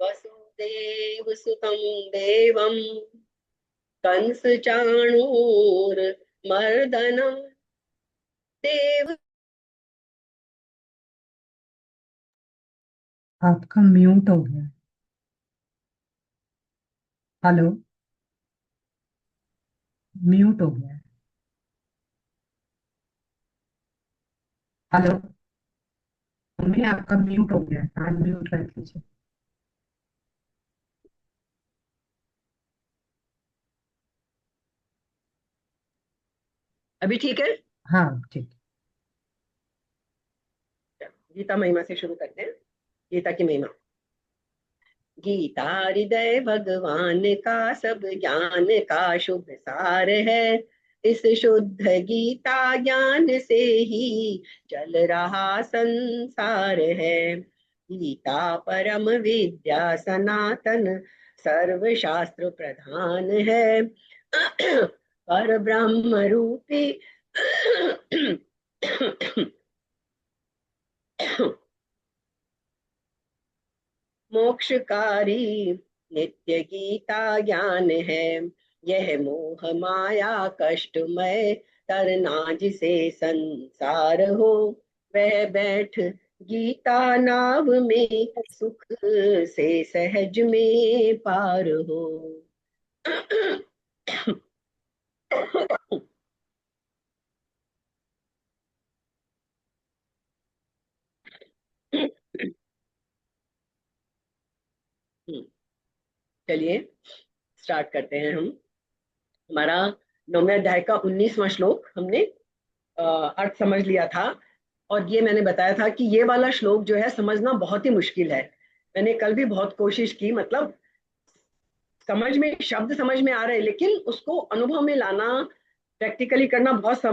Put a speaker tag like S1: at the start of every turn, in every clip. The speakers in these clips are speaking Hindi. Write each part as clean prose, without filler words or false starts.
S1: वसुदेव सुतं देवं कंस चाणूर मर्दनम देव।
S2: आपका म्यूट हो गया। हेलो। म्यूट हो गया। हेलो। मम्मी आपका म्यूट हो गया, अनम्यूट कर दीजिए।
S1: अभी ठीक है।
S2: हाँ ठीक।
S1: गीता महिमा से शुरू करते हैं। गीता की महिमा। गीता हृदय भगवान का सब ज्ञान का शुभ सार है। इस शुद्ध गीता ज्ञान से ही चल रहा संसार है। गीता परम विद्या सनातन सर्व शास्त्र प्रधान है। पर ब्रह्म रूपी मोक्षकारी नित्य गीता ज्ञान है। यह मोह माया कष्टमय तरना जिसे संसार हो, वह बैठ गीता नाव में सुख से सहज में पार हो। चलिए स्टार्ट करते हैं हम। हमारा 9वें अध्याय का 19वां श्लोक हमने अर्थ समझ लिया था। और ये मैंने बताया था कि ये वाला श्लोक जो है समझना बहुत ही मुश्किल है। मैंने कल भी बहुत कोशिश की, मतलब समझ में, शब्द समझ में आ रहे हैं, लेकिन उसको अनुभव में लाना, प्रैक्टिकली करना बहुत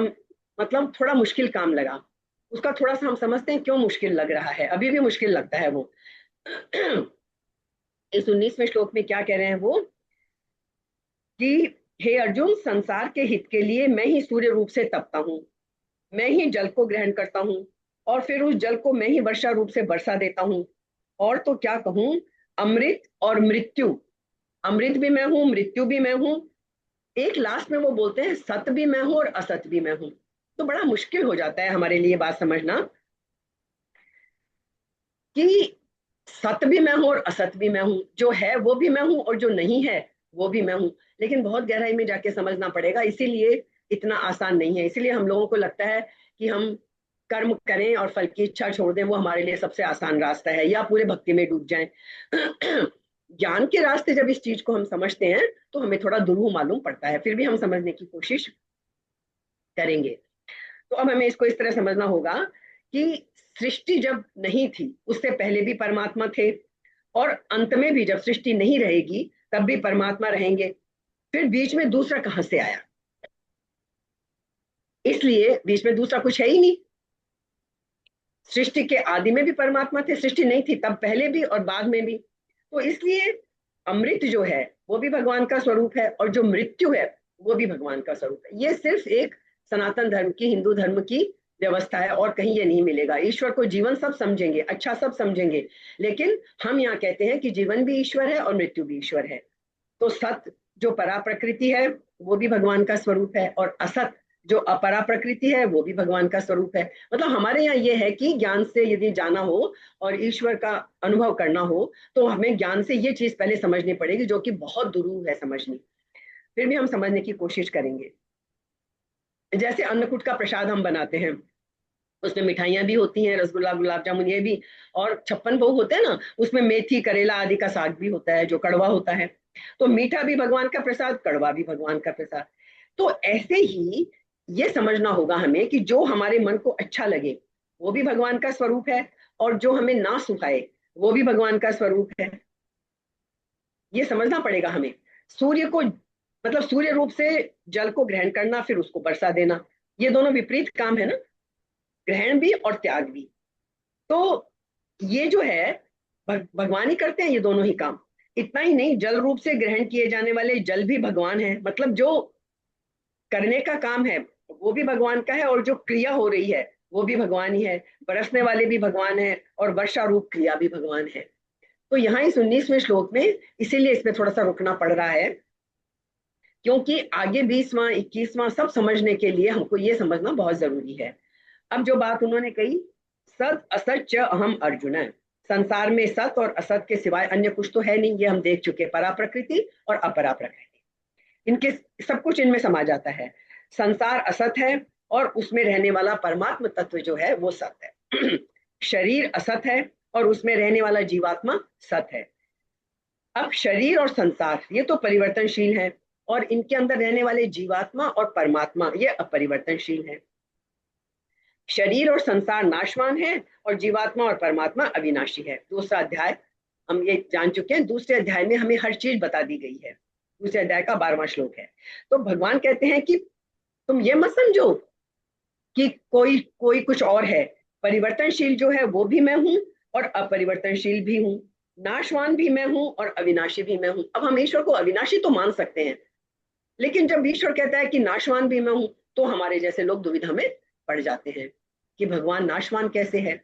S1: मतलब थोड़ा मुश्किल काम लगा। उसका थोड़ा सा हम समझते हैं क्यों मुश्किल लग रहा है, अभी भी मुश्किल लगता है वो। इस 19वें श्लोक में क्या कह रहे हैं वो, कि हे अर्जुन, संसार के हित के लिए मैं ही सूर्य रूप से तपता हूँ, मैं ही जल को ग्रहण करता हूँ, और फिर उस जल को मैं ही वर्षा रूप से बरसा देता हूँ। और तो क्या कहूँ, अमृत और मृत्यु, अमृत भी मैं हूँ, मृत्यु भी मैं हूँ। एक लास्ट में वो बोलते हैं सत भी मैं हूँ और असत भी मैं हूँ। तो बड़ा मुश्किल हो जाता है हमारे लिए बात समझना कि सत भी मैं हूँ और असत भी मैं हूँ, जो है वो भी मैं हूँ और जो नहीं है वो भी मैं हूँ। लेकिन बहुत गहराई में जाके समझना पड़ेगा, इसीलिए इतना आसान नहीं है। इसीलिए हम लोगों को लगता है कि हम कर्म करें और फल की इच्छा छोड़ दें, वो हमारे लिए सबसे आसान रास्ता है, या पूरे भक्ति में डूब जाएं। ज्ञान के रास्ते जब इस चीज को हम समझते हैं तो हमें थोड़ा दुरूह मालूम पड़ता है, फिर भी हम समझने की कोशिश करेंगे। तो अब हमें इसको इस तरह समझना होगा कि सृष्टि जब नहीं थी उससे पहले भी परमात्मा थे, और अंत में भी जब सृष्टि नहीं रहेगी तब भी परमात्मा रहेंगे। फिर बीच में दूसरा कहां से आया, इसलिए बीच में दूसरा कुछ है ही नहीं। सृष्टि के आदि में भी परमात्मा थे, सृष्टि नहीं थी तब पहले भी और बाद में भी। तो इसलिए अमृत जो है वो भी भगवान का स्वरूप है, और जो मृत्यु है वो भी भगवान का स्वरूप है। ये सिर्फ एक सनातन धर्म की, हिंदू धर्म की व्यवस्था है, और कहीं ये नहीं मिलेगा। ईश्वर को जीवन सब समझेंगे, अच्छा सब समझेंगे, लेकिन हम यहाँ कहते हैं कि जीवन भी ईश्वर है और मृत्यु भी ईश्वर है। तो सत जो परा प्रकृति है वो भी भगवान का स्वरूप है, और असत जो अपरा प्रकृति है वो भी भगवान का स्वरूप है। मतलब हमारे यहाँ ये है कि ज्ञान से यदि जाना हो और ईश्वर का अनुभव करना हो तो हमें ज्ञान से ये चीज पहले समझनी पड़ेगी, जो कि बहुत दुरूह है समझनी। फिर भी हम समझने की कोशिश करेंगे। जैसे अन्नकूट का प्रसाद हम बनाते हैं, उसमें मिठाइयाँ भी होती हैं, रसगुल्ला, गुलाब जामुन, ये भी, और छप्पन भोग होते हैं ना, उसमें मेथी, करेला आदि का साग भी होता है जो कड़वा होता है। तो मीठा भी भगवान का प्रसाद, कड़वा भी भगवान का प्रसाद। तो ऐसे ही ये समझना होगा हमें कि जो हमारे मन को अच्छा लगे वो भी भगवान का स्वरूप है, और जो हमें ना सुहाए वो भी भगवान का स्वरूप है। ये समझना पड़ेगा हमें। सूर्य को, मतलब सूर्य रूप से जल को ग्रहण करना फिर उसको बरसा देना, ये दोनों विपरीत काम है ना, ग्रहण भी और त्याग भी। तो ये जो है भगवान ही करते हैं ये दोनों ही काम। इतना ही नहीं, जल रूप से ग्रहण किए जाने वाले जल भी भगवान है, मतलब जो करने का काम है वो भी भगवान का है, और जो क्रिया हो रही है वो भी भगवान ही है। बरसने वाले भी भगवान है और वर्षा रूप क्रिया भी भगवान है। तो यहाँ इस 19वें श्लोक में इसीलिए इसमें थोड़ा सा रुकना पड़ रहा है, क्योंकि आगे 20वां 21वां सब समझने के लिए हमको ये समझना बहुत जरूरी है। अब जो बात उन्होंने कही, सत असत च अहम अर्जुन, संसार में सत और असत के सिवाय अन्य कुछ तो है नहीं, ये हम देख चुके, परा प्रकृति और अपरा प्रकृति, इनके सब कुछ इनमें समा जाता है। संसार असत है और उसमें रहने वाला परमात्म तत्व जो है वो सत है। शरीर असत है और उसमें रहने वाला जीवात्मा सत है। अब शरीर और संसार ये तो परिवर्तनशील है, और इनके अंदर रहने वाले जीवात्मा और परमात्मा ये अपरिवर्तनशील है। शरीर और संसार नाशवान है और जीवात्मा और परमात्मा अविनाशी है। दूसरा अध्याय हम ये जान चुके हैं, दूसरे अध्याय में हमें हर चीज बता दी गई है। दूसरे अध्याय का 12वां श्लोक है। तो भगवान कहते हैं कि तुम ये मत समझो कि कोई कोई कुछ और है, परिवर्तनशील जो है वो भी मैं हूं और अपरिवर्तनशील भी हूं, नाशवान भी मैं हूं और अविनाशी भी मैं हूं। अब हम ईश्वर को अविनाशी तो मान सकते हैं, लेकिन जब ईश्वर कहता है कि नाशवान भी मैं हूं, तो हमारे जैसे लोग दुविधा में पड़ जाते हैं कि भगवान नाशवान कैसे है।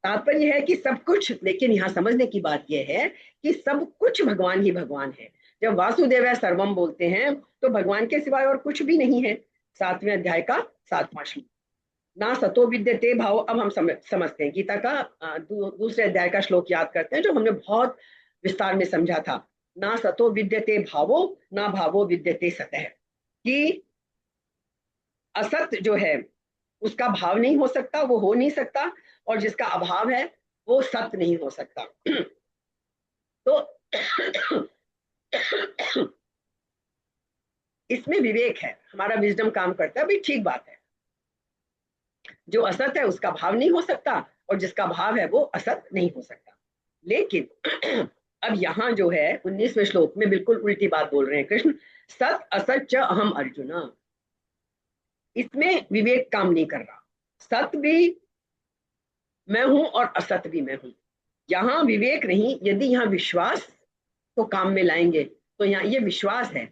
S1: तात्पर्य है कि सब कुछ, लेकिन यहाँ समझने की बात यह है कि सब कुछ भगवान ही भगवान है। जब वासुदेव सर्वम बोलते हैं तो भगवान के सिवाय और कुछ भी नहीं है। 7वें अध्याय का 7वां श्लोक, ना सतो विद्यते भाव। अब हम समझते हैं गीता का दूसरे अध्याय का श्लोक याद करते हैं, जो हमने बहुत विस्तार में समझा था। ना सतो विद्यते भावो ना भावो विद्यते सतः, कि असत जो है उसका भाव नहीं हो सकता, वो हो नहीं सकता, और जिसका अभाव है वो सत्य नहीं हो सकता। तो इसमें विवेक है, हमारा विजडम काम करता है, भाई ठीक बात है, जो असत है उसका भाव नहीं हो सकता और जिसका भाव है वो असत नहीं हो सकता। लेकिन अब यहाँ जो है 19वें श्लोक में बिल्कुल उल्टी बात बोल रहे हैं कृष्ण, सत असत च अहम अर्जुन। इसमें विवेक काम नहीं कर रहा। सत भी मैं हूं और असत भी मैं हूं, यहाँ विवेक नहीं। यदि यहाँ विश्वास को काम में लाएंगे तो यहाँ ये विश्वास है।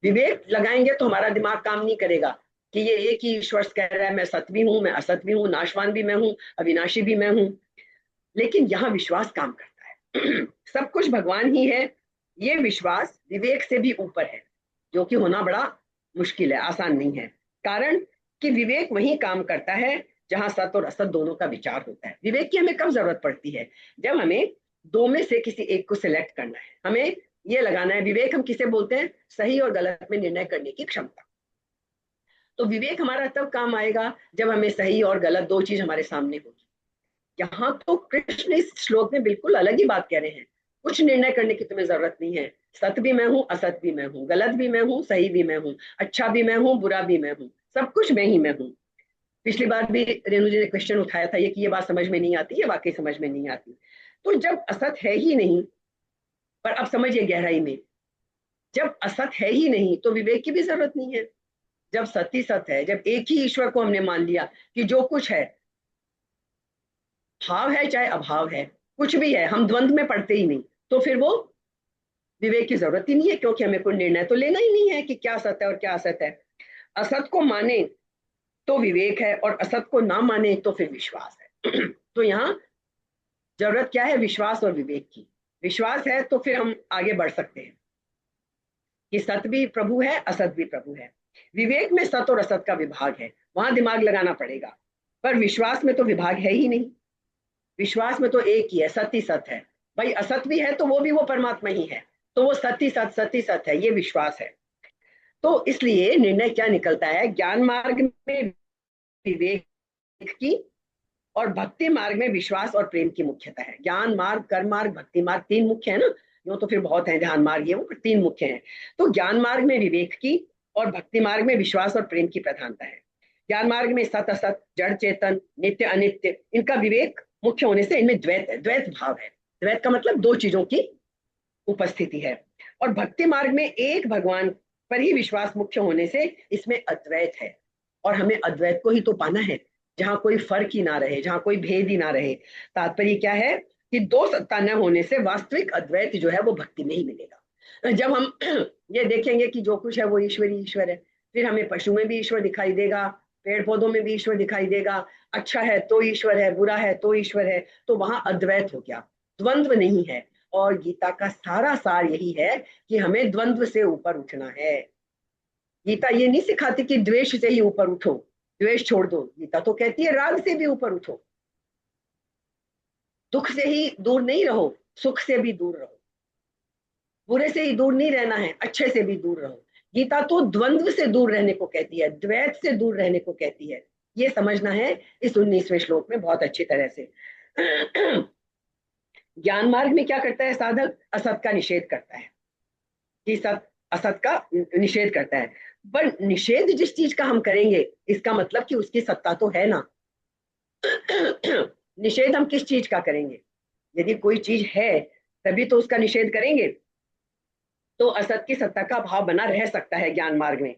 S1: विवेक लगाएंगे तो हमारा दिमाग काम नहीं करेगा कि ये एक ही ईश्वर कह रहा है मैं सत भी हूं, मैं असत भी हूं, नाशवान भी मैं हूं, अविनाशी भी मैं हूं। लेकिन यहाँ विश्वास काम करता है। सब कुछ भगवान ही है, ये विश्वास विवेक से भी ऊपर है, जो कि होना बड़ा मुश्किल है, आसान नहीं है। कारण कि विवेक वही काम करता है जहां सत और असत दोनों का विचार होता है। विवेक की हमें कब जरूरत पड़ती है? जब हमें दो में से किसी एक को सिलेक्ट करना है, हमें ये लगाना है। विवेक हम किसे बोलते हैं? सही और गलत में निर्णय करने की क्षमता। तो विवेक हमारा तब काम आएगा जब हमें सही और गलत दो चीज हमारे सामने होगी। यहाँ तो कृष्ण इस श्लोक में बिल्कुल अलग ही बात कह रहे हैं। कुछ निर्णय करने की तुम्हें जरूरत नहीं है, सत भी मैं हूं, असत भी मैं हूं, गलत भी मैं हूं, सही भी मैं हूं, अच्छा भी मैं हूं, बुरा भी मैं हूं, सब कुछ मैं ही मैं हूं। पिछली बार भी रेणु जी ने क्वेश्चन उठाया था ये कि ये बात समझ में नहीं आती, ये वाकई समझ में नहीं आती। तो जब असत है ही नहीं, पर अब समझिए गहराई में, जब असत है ही नहीं तो विवेक की भी जरूरत नहीं है। जब सत ही सत है, जब एक ही ईश्वर को हमने मान लिया कि जो कुछ है भाव है चाहे अभाव है, कुछ भी है, हम द्वंद्व में पड़ते ही नहीं, तो फिर वो विवेक की जरूरत ही नहीं है, क्योंकि हमें कोई निर्णय तो लेना ही नहीं है कि क्या सत्य है और क्या असत है। असत को माने तो विवेक है और असत को ना माने तो फिर विश्वास है। तो यहाँ जरूरत क्या है? विश्वास और विवेक की। विश्वास है तो फिर हम आगे बढ़ सकते हैं कि सत भी प्रभु है, असत भी प्रभु है। विवेक में सत और असत का विभाग है, वहां दिमाग लगाना पड़ेगा। पर विश्वास में तो विभाग है ही नहीं, विश्वास में तो एक ही है, सत्य सत है। भाई असत भी है तो वो भी वो परमात्मा ही है, तो वो सत्य सत है, ये विश्वास है। तो इसलिए निर्णय क्या निकलता है? ज्ञान मार्ग में विवेक की और भक्ति मार्ग में विश्वास और प्रेम की मुख्यता है। ज्ञान मार्ग, कर्म मार्ग, भक्ति मार्ग, तीन मुख्य है ना। यूं तो फिर बहुत है, ध्यान मार्ग ये वो, पर तीन मुख्य है। तो ज्ञान मार्ग में विवेक की और भक्ति मार्ग में विश्वास और प्रेम की प्रधानता है। ज्ञान मार्ग में सत असत, जड़ चेतन, नित्य अनित्य, इनका विवेक मुख्य होने से इनमें द्वैत है, द्वैत भाव है। द्वैत का मतलब दो चीजों की उपस्थिति है। और भक्ति मार्ग में एक भगवान पर ही विश्वास मुख्य होने से इसमें अद्वैत है। और हमें अद्वैत को ही तो पाना है, जहां कोई फर्क ही ना रहे, जहां कोई भेद ही ना रहे। तात्पर्य क्या है कि दो सत्ता न होने से वास्तविक अद्वैत जो है वो भक्ति में ही मिलेगा। जब हम ये देखेंगे कि जो कुछ है वो ईश्वर ही ईश्वर है, फिर हमें पशु में भी ईश्वर दिखाई देगा, पेड़ पौधों में भी ईश्वर दिखाई देगा। अच्छा है तो ईश्वर है, बुरा है तो ईश्वर है, तो वहां अद्वैत हो गया। द्वंद्व नहीं है। और गीता का सारा सार यही है कि हमें द्वंद्व से ऊपर उठना है। गीता ये नहीं सिखाती कि द्वेष से ही ऊपर उठो, द्वेष छोड़ दो। गीता तो कहती है राग से भी ऊपर उठो, दुख से ही दूर नहीं रहो, सुख से भी दूर रहो, बुरे से ही दूर नहीं रहना है, अच्छे से भी दूर रहो। गीता तो द्वंद्व से दूर रहने को कहती है, द्वैत से दूर रहने को कहती है। ये समझना है इस 19वें श्लोक में बहुत अच्छी तरह से। ज्ञान मार्ग में क्या करता है साधक? असत का निषेध करता है, कि सत असत का निषेध करता है। पर निषेध जिस चीज का हम करेंगे, इसका मतलब कि उसकी सत्ता तो है ना। निषेध हम किस चीज का करेंगे? यदि कोई चीज है तभी तो उसका निषेध करेंगे। तो असत की सत्ता का भाव बना रह सकता है ज्ञान मार्ग में।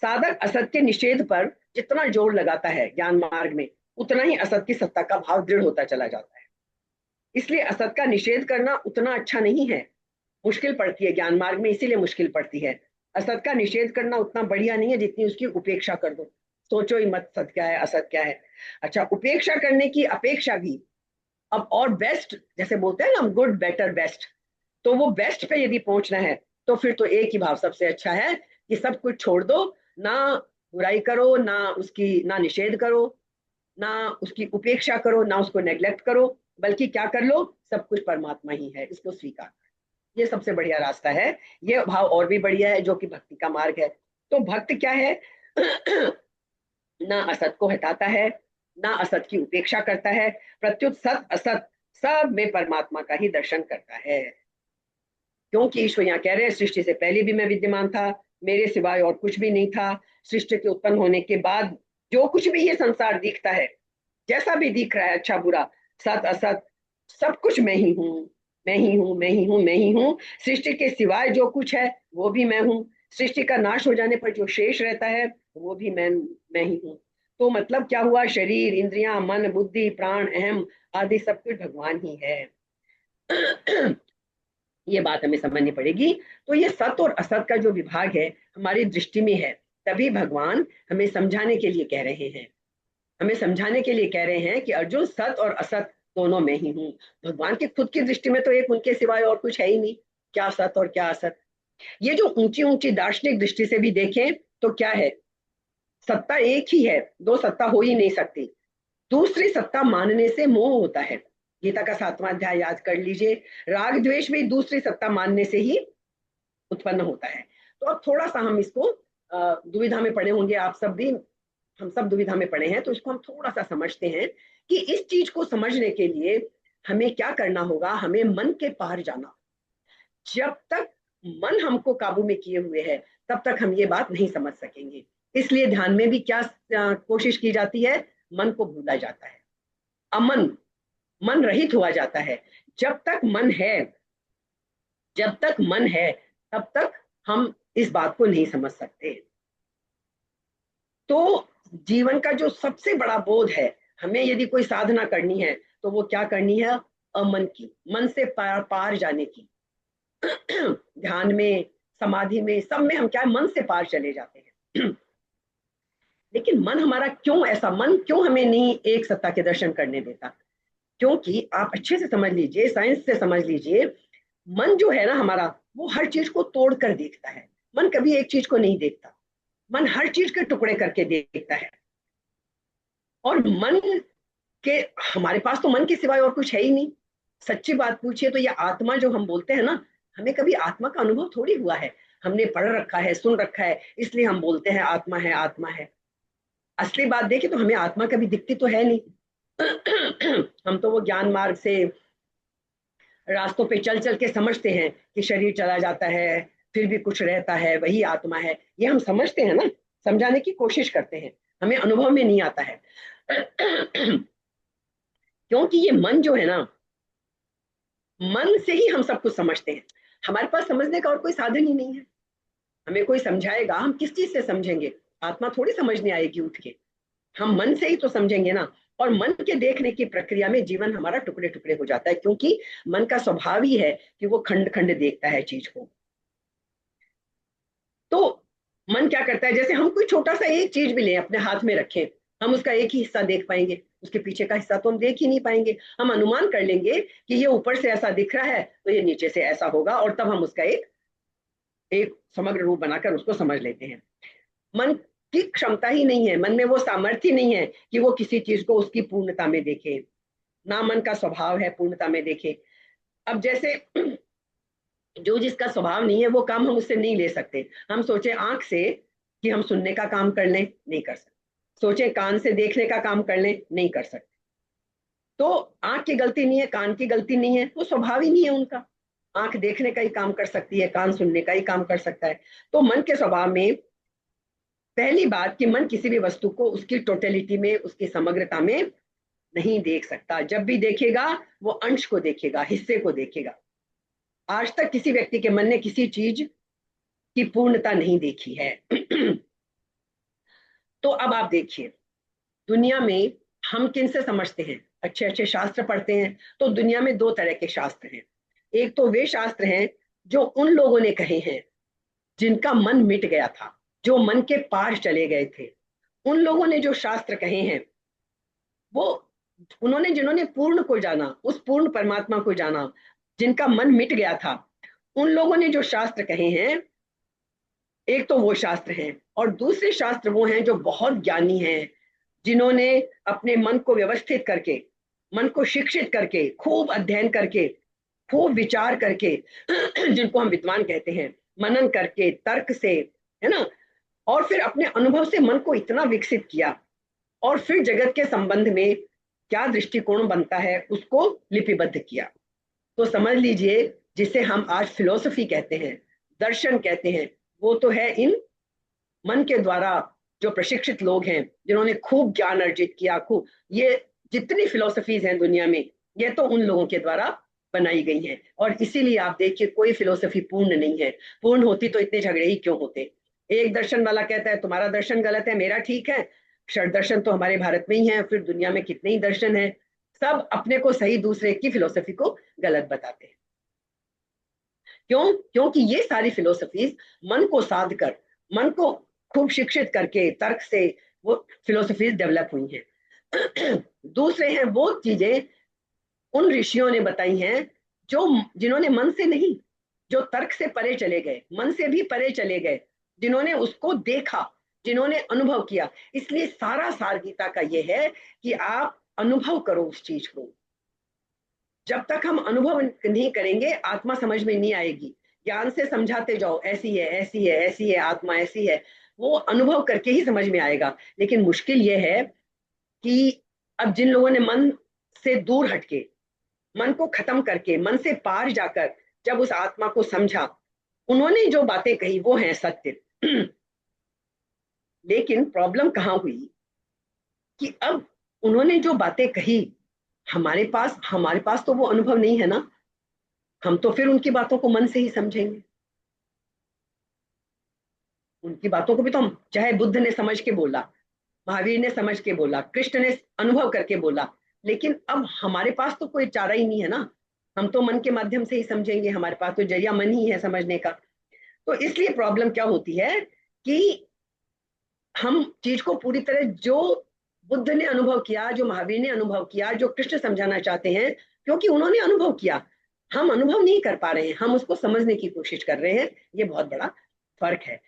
S1: साधक असत के निषेध पर जितना जोर लगाता है ज्ञान मार्ग में, उतना ही असत की सत्ता का भाव दृढ़ होता चला जाता है। इसलिए असत का निषेध करना उतना अच्छा नहीं है, मुश्किल पड़ती है ज्ञान मार्ग में, इसीलिए मुश्किल पड़ती है। असत का निषेध करना उतना बढ़िया नहीं है जितनी उसकी उपेक्षा कर दो। सोचो ही मत सत क्या है, असत क्या है। अच्छा, उपेक्षा करने की अपेक्षा भी अब और बेस्ट, जैसे बोलते हैं ना हम, गुड बेटर बेस्ट, तो वो बेस्ट पे यदि पहुंचना है तो फिर तो एक ही भाव सबसे अच्छा है कि सब कुछ छोड़ दो, ना बुराई करो, ना उसकी ना निषेध करो, ना उसकी उपेक्षा करो, ना उसको नेग्लेक्ट करो, बल्कि क्या कर लो, सब कुछ परमात्मा ही है, इसको स्वीकार करो। ये सबसे बढ़िया रास्ता है। ये भाव और भी बढ़िया है, जो कि भक्ति का मार्ग है। तो भक्त क्या है? ना असत को हटाता है, ना असत की उपेक्षा करता है, प्रत्युत सत असत सब में परमात्मा का ही दर्शन करता है। क्योंकि ईश्वर यहाँ कह रहे हैं सृष्टि से पहले भी मैं विद्यमान था, मेरे सिवाय और कुछ भी नहीं था। सृष्टि के उत्पन्न होने के बाद जो कुछ भी ये संसार दिखता है, जैसा भी दिख रहा है, अच्छा बुरा, सत असत, सब कुछ मैं ही हूँ, मैं ही हूँ, मैं ही हूँ, मैं ही हूँ। सृष्टि के सिवाय जो कुछ है वो भी मैं हूँ। सृष्टि का नाश हो जाने पर जो शेष रहता है वो भी मैं ही हूँ। तो मतलब क्या हुआ? शरीर, इंद्रियां, मन, बुद्धि, प्राण, अहम आदि सब कुछ भगवान ही है। ये बात हमें समझनी पड़ेगी। तो ये सत और असत का जो विभाग है हमारी दृष्टि में है, तभी भगवान हमें समझाने के लिए कह रहे हैं। हमें समझाने के लिए कह रहे हैं कि अर्जुन, सत और असत दोनों में ही हूँ। भगवान की खुद की दृष्टि में तो एक उनके सिवाय और कुछ है ही नहीं, क्या सत और क्या असत। ये जो ऊंची ऊंची दार्शनिक दृष्टि से भी देखें तो क्या है, सत्ता एक ही है, दो सत्ता हो ही नहीं सकती। दूसरी सत्ता मानने से मोह होता है। गीता का 7वां अध्याय याद कर लीजिए। राग द्वेष भी दूसरी सत्ता मानने से ही उत्पन्न होता है। तो अब थोड़ा सा हम इसको दुविधा में पड़े होंगे, आप सब भी, हम सब दुविधा में पड़े हैं, तो इसको हम थोड़ा सा समझते हैं कि इस चीज को समझने के लिए हमें क्या करना होगा। हमें मन के पार जाना। जब तक मन हमको काबू में किए हुए है तब तक हम ये बात नहीं समझ सकेंगे। इसलिए ध्यान में भी क्या कोशिश की जाती है, मन को भूला जाता है, अमन, मन रहित हुआ जाता है। जब तक मन है, जब तक मन है तब तक हम इस बात को नहीं समझ सकते। तो जीवन का जो सबसे बड़ा बोध है, हमें यदि कोई साधना करनी है तो वो क्या करनी है? अमन की, मन से पार पार जाने की। ध्यान में, समाधि में, सब में हम क्या है, मन से पार चले जाते हैं। लेकिन मन हमारा क्यों ऐसा, मन क्यों हमें नहीं एक सत्ता के दर्शन करने देता? क्योंकि आप अच्छे से समझ लीजिए, साइंस से समझ लीजिए, मन जो है ना हमारा, वो हर चीज को तोड़ कर देखता है। मन कभी एक चीज को नहीं देखता, मन हर चीज के टुकड़े करके देखता है। और मन के, हमारे पास तो मन के सिवाय और कुछ है ही नहीं। सच्ची बात पूछिए तो ये आत्मा जो हम बोलते हैं ना, हमें कभी आत्मा का अनुभव थोड़ी हुआ है। हमने पढ़ रखा है, सुन रखा है, इसलिए हम बोलते हैं आत्मा है, आत्मा है। असली बात देखिए तो हमें आत्मा कभी दिखती तो है नहीं। हम तो वो ज्ञान मार्ग से रास्तों पे चल चल के समझते हैं कि शरीर चला जाता है, फिर भी कुछ रहता है, वही आत्मा है। ये हम समझते हैं ना, समझाने की कोशिश करते हैं, हमें अनुभव में नहीं आता है। क्योंकि ये मन जो है ना, मन से ही हम सब कुछ समझते हैं। हमारे पास समझने का और कोई साधन ही नहीं है। हमें कोई समझाएगा, हम किस चीज से समझेंगे? आत्मा थोड़ी समझने आएगी उठ के, हम मन से ही तो समझेंगे ना। और मन के देखने की प्रक्रिया में जीवन हमारा टुकड़े टुकड़े हो जाता है, क्योंकि मन का स्वभाव ही है कि वो खंड खंड देखता है चीज को। तो मन क्या करता है, जैसे हम कोई छोटा सा एक चीज भी लें अपने हाथ में रखें, हम उसका एक ही हिस्सा देख पाएंगे। उसके पीछे का हिस्सा तो हम देख ही नहीं पाएंगे। हम अनुमान कर लेंगे कि ये ऊपर से ऐसा दिख रहा है तो ये नीचे से ऐसा होगा, और तब हम उसका एक एक समग्र रूप बनाकर उसको समझ लेते हैं। मन की क्षमता ही नहीं है, मन में वो सामर्थ्य नहीं है कि वो किसी चीज को उसकी पूर्णता में देखे, ना मन का स्वभाव है पूर्णता में देखे। अब जैसे जो जिसका स्वभाव नहीं है वो काम हम उससे नहीं ले सकते। हम सोचे आंख से कि हम सुनने का काम कर लें, नहीं कर सकते। सोचे कान से देखने का काम कर लें, नहीं कर सकते। तो आंख की गलती नहीं है, कान की गलती नहीं है, वो स्वभाव ही नहीं है उनका। आंख देखने का ही काम कर सकती है, कान सुनने का ही काम कर सकता है। तो मन के स्वभाव में पहली बात कि मन किसी भी वस्तु को उसकी टोटलिटी में, उसकी समग्रता में नहीं देख सकता। जब भी देखेगा वो अंश को देखेगा, हिस्से को देखेगा। आज तक किसी व्यक्ति के मन ने किसी चीज की पूर्णता नहीं देखी है। तो अब आप देखिए, दुनिया में हम किन से समझते हैं, अच्छे अच्छे शास्त्र पढ़ते हैं तो दुनिया में दो तरह के शास्त्र हैं। एक तो वे शास्त्र हैं जो उन लोगों ने कहे हैं जिनका मन मिट गया था, जो मन के पार चले गए थे। उन लोगों ने जो शास्त्र कहे हैं वो उन्होंने, जिन्होंने पूर्ण को जाना, उस पूर्ण परमात्मा को जाना, जिनका मन मिट गया था, उन लोगों ने जो शास्त्र कहे हैं, एक तो वो शास्त्र हैं, और दूसरे शास्त्र वो हैं जो बहुत ज्ञानी हैं, जिन्होंने अपने मन को व्यवस्थित करके, मन को शिक्षित करके, खूब अध्ययन करके, खूब विचार करके, जिनको हम विद्वान कहते हैं, मनन करके, तर्क से, है ना, और फिर अपने अनुभव से मन को इतना विकसित किया, और फिर जगत के संबंध में क्या दृष्टिकोण बनता है उसको लिपिबद्ध किया। तो समझ लीजिए, जिसे हम आज फिलोसफी कहते हैं, दर्शन कहते हैं, वो तो है इन मन के द्वारा जो प्रशिक्षित लोग हैं, जिन्होंने खूब ज्ञान अर्जित किया। खूब, ये जितनी फिलोसफीज हैं दुनिया में, ये तो उन लोगों के द्वारा बनाई गई हैं। और इसीलिए आप देखिए, कोई फिलोसफी पूर्ण नहीं है। पूर्ण होती तो इतने झगड़े ही क्यों होते। एक दर्शन वाला कहता है तुम्हारा दर्शन गलत है, मेरा ठीक है। षड दर्शन तो हमारे भारत में ही है, फिर दुनिया में कितने ही दर्शन है। सब अपने को सही, दूसरे की फिलोसफी को गलत बताते हैं। क्यों? क्योंकि ये सारी फिलोसफीज मन को साध कर, मन को खूब शिक्षित करके, तर्क से वो फिलोसफीज डेवलप हुई हैं। दूसरे हैं वो चीजें उन ऋषियों ने बताई हैं जो, जिन्होंने मन से नहीं, जो तर्क से परे चले गए, मन से भी परे चले गए, जिन्होंने उसको देखा, जिन्होंने अनुभव किया। इसलिए सारा सार गीता का ये है कि आप अनुभव करो उस चीज को। जब तक हम अनुभव नहीं करेंगे आत्मा समझ में नहीं आएगी। ज्ञान से समझाते जाओ ऐसी है, ऐसी है, ऐसी है, आत्मा ऐसी है, वो अनुभव करके ही समझ में आएगा। लेकिन मुश्किल ये है कि अब जिन लोगों ने मन से दूर हटके, मन को खत्म करके, मन से पार जाकर जब उस आत्मा को समझा, उन्होंने जो बातें कही वो है सत्य। लेकिन प्रॉब्लम कहाँ हुई कि अब उन्होंने जो बातें कही, हमारे पास तो वो अनुभव नहीं है ना। हम तो फिर उनकी बातों को मन से ही समझेंगे। उनकी बातों को भी तो हम, चाहे बुद्ध ने समझ के बोला, महावीर ने समझ के बोला, कृष्ण ने अनुभव करके बोला, लेकिन अब हमारे पास तो कोई चारा ही नहीं है ना। हम तो मन के माध्यम से ही समझेंगे, हमारे पास तो जरिया मन ही है समझने का। तो इसलिए प्रॉब्लम क्या होती है कि हम चीज को पूरी तरह, जो बुद्ध ने अनुभव किया, जो महावीर ने अनुभव किया, जो कृष्ण समझाना चाहते हैं, क्योंकि उन्होंने अनुभव किया, हम अनुभव नहीं कर पा रहे हैं, हम उसको समझने की कोशिश कर रहे हैं। ये बहुत बड़ा फर्क है।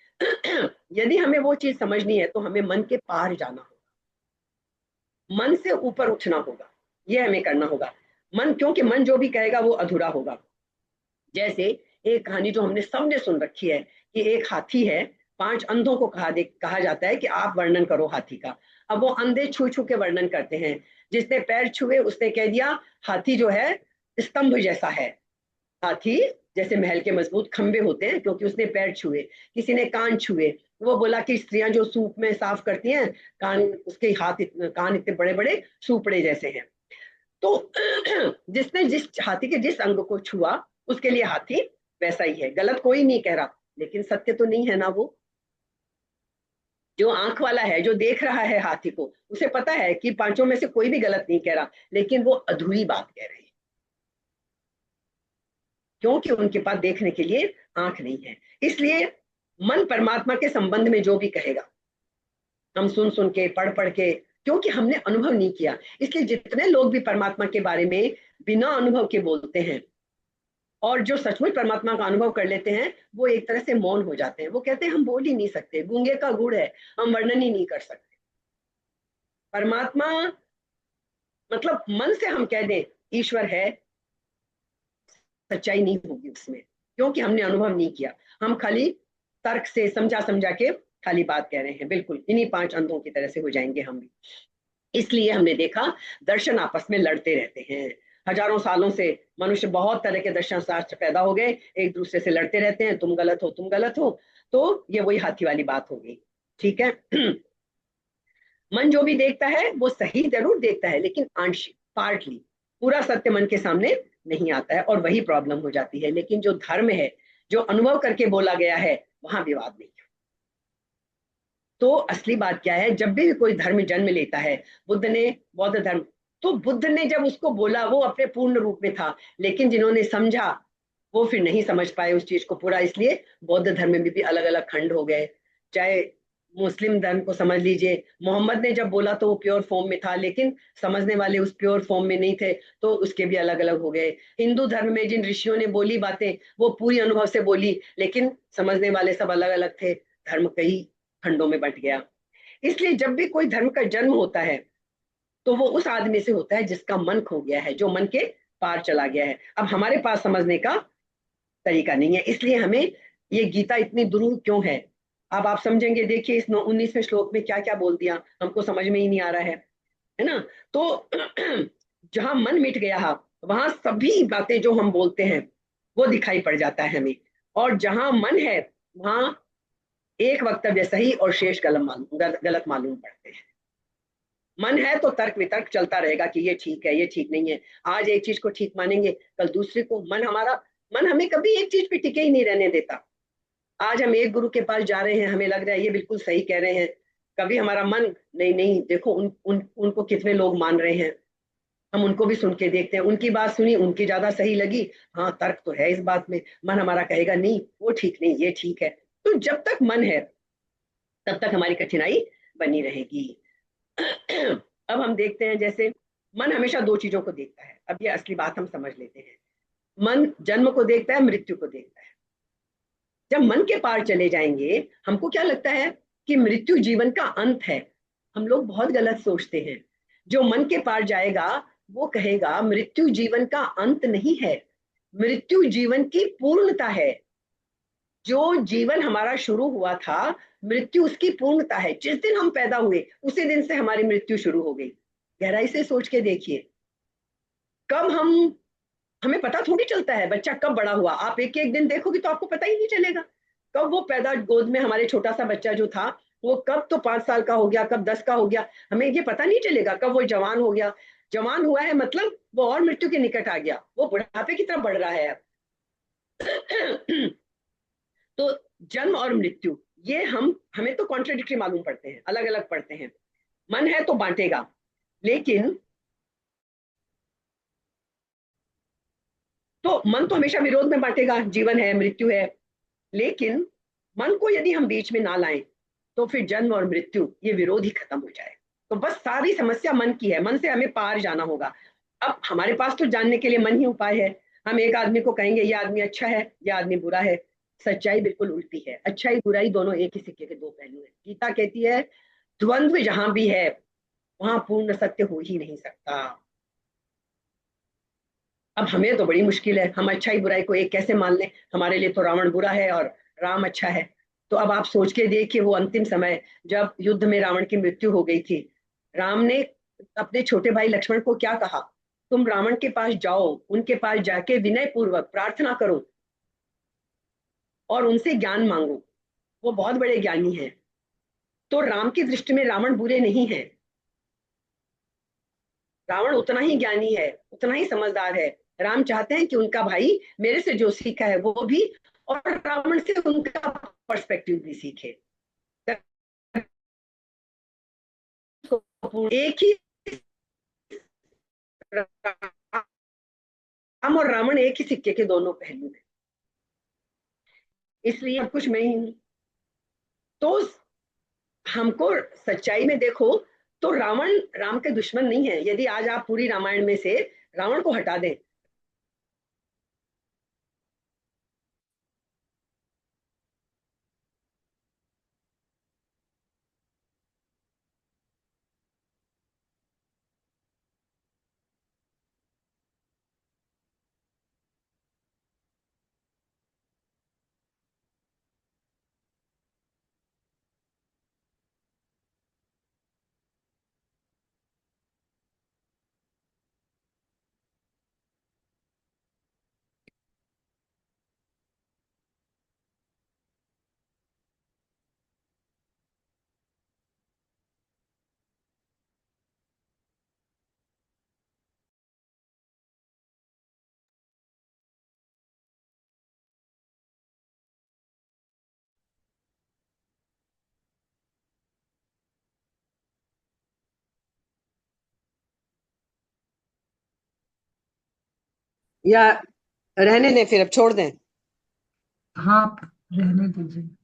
S1: यदि हमें वो चीज समझनी है तो हमें मन के पार जाना होगा, मन से ऊपर उठना होगा, ये हमें करना होगा। मन, क्योंकि मन जो भी कहेगा वो अधूरा होगा। जैसे एक कहानी जो हमने सबने सुन रखी है कि एक हाथी है, 5 अंधों को कहा जाता है कि आप वर्णन करो हाथी का। अब वो अंधे छू छू के वर्णन करते हैं। जिसने पैर छुए उसने कह दिया हाथी जो है स्तंभ जैसा है। हाथी जैसे महल के मजबूत खंबे होते हैं, क्योंकि उसने पैर छुए। किसी ने कान छुए, वो बोला कि स्त्रियां जो सूप में साफ करती हैं कान, उसके कान इतने बड़े बड़े सूपड़े जैसे हैं। तो जिसने जिस हाथी के जिस अंग को छुआ उसके लिए हाथी वैसा ही है। गलत कोई नहीं कह रहा, लेकिन सत्य तो नहीं है ना। वो जो आंख वाला है, जो देख रहा है हाथी को, उसे पता है कि पांचों में से कोई भी गलत नहीं कह रहा, लेकिन वो अधूरी बात कह रहे हैं, क्योंकि उनके पास देखने के लिए आंख नहीं है। इसलिए मन परमात्मा के संबंध में जो भी कहेगा, हम सुन सुन के, पढ़ पढ़ के, क्योंकि हमने अनुभव नहीं किया। इसलिए जितने लोग भी परमात्मा के बारे में बिना अनुभव के बोलते हैं और जो सचमुच परमात्मा का अनुभव कर लेते हैं, वो एक तरह से मौन हो जाते हैं। वो कहते हैं हम बोल ही नहीं सकते, गूंगे का गुड़ है, हम वर्णन ही नहीं कर सकते। परमात्मा मतलब मन से हम कह दें ईश्वर है, सच्चाई नहीं होगी उसमें, क्योंकि हमने अनुभव नहीं किया। हम खाली तर्क से समझा समझा के खाली बात कह रहे हैं। बिल्कुल इन्हीं 5 अंधों की तरह से हो जाएंगे हम भी। इसलिए हमने देखा दर्शन आपस में लड़ते रहते हैं। हजारों सालों से मनुष्य बहुत तरह के दर्शन शास्त्र पैदा हो गए, एक दूसरे से लड़ते रहते हैं, तुम गलत हो तुम गलत हो। तो ये वही हाथी वाली बात हो गई। ठीक है। मन जो भी देखता है वो सही जरूर देखता है, लेकिन आंशिक, पार्टली। पूरा सत्य मन के सामने नहीं आता है और वही प्रॉब्लम हो जाती है। लेकिन जो धर्म है, जो अनुभव करके बोला गया है, वहां विवाद नहीं है। तो असली बात क्या है, जब भी कोई धर्म जन्म लेता है, बुद्ध ने बौद्ध धर्म, तो बुद्ध ने जब उसको बोला वो अपने पूर्ण रूप में था, लेकिन जिन्होंने समझा वो फिर नहीं समझ पाए उस चीज को पूरा। इसलिए बौद्ध धर्म में भी अलग अलग खंड हो गए। चाहे मुस्लिम धर्म को समझ लीजिए, मोहम्मद ने जब बोला तो वो प्योर फॉर्म में था, लेकिन समझने वाले उस प्योर फॉर्म में नहीं थे, तो उसके भी अलग अलग हो गए। हिंदू धर्म में जिन ऋषियों ने बोली बातें, वो पूरी अनुभव से बोली, लेकिन समझने वाले सब अलग अलग थे। धर्म कई खंडों में बंट गया। इसलिए जब भी कोई धर्म का जन्म होता है, तो वो उस आदमी से होता है जिसका मन खो गया है, जो मन के पार चला गया है। अब हमारे पास समझने का तरीका नहीं है, इसलिए हमें ये गीता इतनी दुरूह क्यों है। अब आप समझेंगे, देखिए इस 19वें श्लोक में क्या क्या बोल दिया, हमको समझ में ही नहीं आ रहा है ना। तो जहां मन मिट गया है, वहां सभी बातें जो हम बोलते हैं वो दिखाई पड़ जाता है हमें। और जहां मन है, वहां एक वक्तव्य सही और शेष गलत मालूम पड़ते हैं। मन है तो तर्क वितर्क चलता रहेगा कि ये ठीक है ये ठीक नहीं है। आज एक चीज को ठीक मानेंगे, कल दूसरे को। मन हमें कभी एक चीज पे टिके ही नहीं रहने देता। आज हम एक गुरु के पास जा रहे हैं, हमें लग रहा है ये बिल्कुल सही कह रहे हैं, कभी हमारा मन नहीं नहीं, देखो उनको कितने लोग मान रहे हैं, हम उनको भी सुन के देखते हैं। उनकी बात सुनी, उनकी ज्यादा सही लगी, हाँ तर्क तो है इस बात में, मन हमारा कहेगा नहीं वो ठीक नहीं ये ठीक है। तो जब तक मन है तब तक हमारी कठिनाई बनी रहेगी। अब हम देखते हैं, जैसे मन हमेशा 2 चीजों को देखता है। अब ये असली बात हम समझ लेते हैं। मन जन्म को देखता है, मृत्यु को देखता है। जब मन के पार चले जाएंगे, हमको क्या लगता है कि मृत्यु जीवन का अंत है। हम लोग बहुत गलत सोचते हैं। जो मन के पार जाएगा वो कहेगा मृत्यु जीवन का अंत नहीं है, मृत्यु जीवन की पूर्णता है। जो जीवन हमारा शुरू हुआ था, मृत्यु उसकी पूर्णता है। जिस दिन हम पैदा हुए उसी दिन से हमारी मृत्यु शुरू हो गई। गहराई से सोच के देखिए, कब हमें पता थोड़ी चलता है बच्चा कब बड़ा हुआ। आप एक एक दिन देखोगे तो आपको पता ही नहीं चलेगा कब वो पैदा, गोद में हमारे छोटा सा बच्चा जो था, वो कब तो 5 साल का हो गया, कब 10 का हो गया, हमें ये पता नहीं चलेगा। कब वो जवान हो गया, जवान हुआ है मतलब वो और मृत्यु के निकट आ गया, वो बुढ़ापे की तरफ बढ़ रहा है अब। तो जन्म और मृत्यु, ये हमें तो कॉन्ट्रेडिक्टरी मालूम पड़ते हैं, अलग अलग पड़ते हैं। मन है तो बांटेगा, लेकिन तो मन तो हमेशा विरोध में बांटेगा, जीवन है मृत्यु है। लेकिन मन को यदि हम बीच में ना लाएं, तो फिर जन्म और मृत्यु ये विरोध ही खत्म हो जाए। तो बस सारी समस्या मन की है, मन से हमें पार जाना होगा। अब हमारे पास तो जानने के लिए मन ही उपाय है। हम एक आदमी को कहेंगे ये आदमी अच्छा है, ये आदमी बुरा है। सच्चाई बिल्कुल उल्टी है। अच्छाई बुराई दोनों एक ही सिक्के के 2 पहलू है। गीता कहती है द्वंद्व जहां भी है वहां पूर्ण सत्य हो ही नहीं सकता। अब हमें तो बड़ी मुश्किल है, हम अच्छाई बुराई को एक कैसे मान लें। हमारे लिए तो रावण बुरा है और राम अच्छा है। तो अब आप सोच के देखिए, वो अंतिम समय जब युद्ध में रावण की मृत्यु हो गई थी, राम ने अपने छोटे भाई लक्ष्मण को क्या कहा, तुम रावण के पास जाओ, उनके पास जाके विनय पूर्वक प्रार्थना करो और उनसे ज्ञान मांगो। वो बहुत बड़े ज्ञानी हैं। तो राम की दृष्टि में रावण बुरे नहीं है, रावण उतना ही ज्ञानी है, उतना ही समझदार है। राम चाहते हैं कि उनका भाई मेरे से जो सीखा है वो भी, और रावण से उनका पर्सपेक्टिव भी सीखे। एक ही राम और रावण एक ही सिक्के के दोनों पहलू हैं। इसलिए कुछ मैं ही हूं। तो हमको सच्चाई में देखो, तो रावण राम के दुश्मन नहीं है। यदि आज आप पूरी रामायण में से रावण को हटा दें, या रहने दें, फिर अब छोड़ दें?
S2: हाँ, रहने दीजिए।